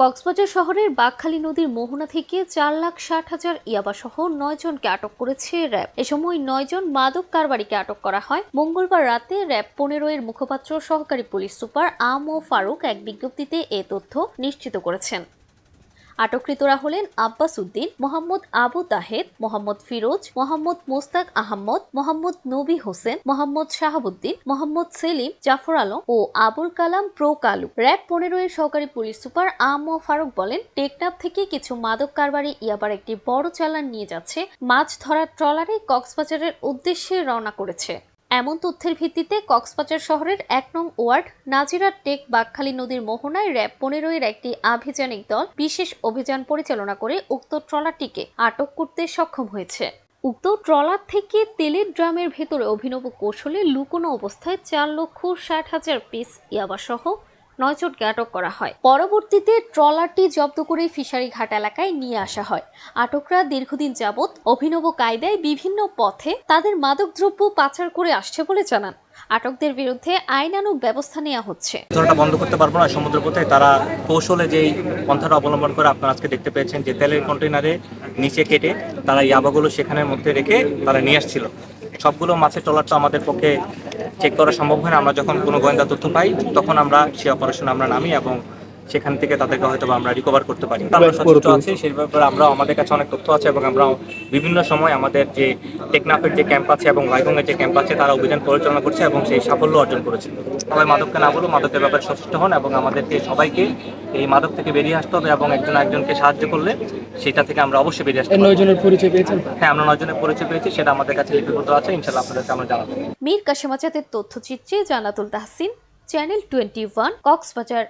কক্সবাজার শহরের বাঁকখালী নদীর মোহনা থেকে 4,60,000 ইয়াবাসহ 9 জনকে আটক করেছে র্যাব। এ সময় 9 জন মাদক কারবারিকে আটক করা হয়। মঙ্গলবার রাতে র্যাব 15 এর মুখপাত্র সহকারী পুলিশ সুপার ফারুক এক বিজ্ঞপ্তিতে এ তথ্য নিশ্চিত করেছেন। আটককৃতরা হলেন আব্বাস উদ্দিন, মোহাম্মদ আবু তাহেদ, মোহাম্মদ ফিরোজ, মোহাম্মদ মোস্তাক আহমদ, মোহাম্মদ নবী হোসেন, মোহাম্মদ শাহাবুদ্দিন, মোহাম্মদ সেলিম, জাফর আলম ও আবুল কালাম প্রো কালু। র্যাব 15 এর সহকারী পুলিশ সুপার ফারুক বলেন, টেকনাফ থেকে কিছু মাদক কারবারি ইয়াবার একটি বড় চালান নিয়ে যাচ্ছে মাছ ধরার ট্রলারে কক্সবাজারের উদ্দেশ্যে রওনা করেছে। এমন তথ্যের ভিত্তিতে কক্সবাজার শহরের 1 নং ওয়ার্ড নাজিরা টেক বাঁকখালী নদীর মোহনায় র্যাব 15 এর একটি আভিযানিক দল বিশেষ অভিযান পরিচালনা করে উক্ত ট্রলারটিকে আটক করতে সক্ষম হয়েছে। উক্ত ট্রলার থেকে তেলের ড্রামের ভেতরে অভিনব কৌশলে লুকোনো অবস্থায় 4,60,000 পিস ইয়াবাসহ 9 জনকে আটক করা হয়। পরবর্তীতে ট্রলারটি জব্দ করে ফিশারি ঘাট এলাকায় নিয়ে আসা হয়। আটকরা দীর্ঘদিন যাবৎ অভিনব কায়দায় বিভিন্ন পথে তাদের মাদকদ্রব্য পাচার করে আসছে বলে জানান। আটকদের বিরুদ্ধে আইনানুগ ব্যবস্থা নেওয়া হচ্ছে। ধরাটা বন্ধ করতে পারবো না সমুদ্রপথে, তারা কৌশলে যেই পন্থাটা অবলম্বন করে আপনারা আজকে দেখতে পেয়েছেন যে তেলের কন্টেনারে নিচে কেটে তারা ইয়াবাগুলো সেখানের মধ্যে রেখে তারা নিয়ে আসছিল। সবগুলো মাছের ট্রলারটা আমাদের পক্ষে চেক করা সম্ভব হয় না। আমরা যখন কোনো গোয়েন্দা তথ্য পাই তখন আমরা সেই অপারেশনে আমরা নামি এবং সেখান থেকে তাদেরকে হয়তো আমরা রিকভার করতে পারি। আমরা সচেষ্ট আছি সেই ব্যাপারে, আমরা আমাদের কাছে অনেক তথ্য আছে এবং আমরা বিভিন্ন সময় আমাদের যে টেকনাফের যে ক্যাম্প আছে এবং লাইগংয়ের যে ক্যাম্প আছে তারা অভিযান পরিচালনা করছে এবং সেই সাফল্য অর্জন করেছে। সবাই মাদককে না বলেও মাদকের ব্যাপারে সচেষ্ট হন এবং আমাদেরকে সবাইকে এই মাদক থেকে বেরিয়ে আসতে হবে এবং একজন একজনকে সাহায্য করলে সেটা থেকে আমরা অবশ্যই বেরিয়ে আসতে। 9 জনের পরিচয় পেয়েছেন? হ্যাঁ, আমরা 9 জনের পরিচয় পেয়েছি, সেটা আমাদের কাছে লিপিবদ্ধ আছে, ইনশাআল্লাহ আপনাদেরকে আমরা জানাবো। মীর কাশেম আজাদের তথ্যচিত্রে জান্নাতুল তাহসিন, চ্যানেল 21, কক্সবাজার।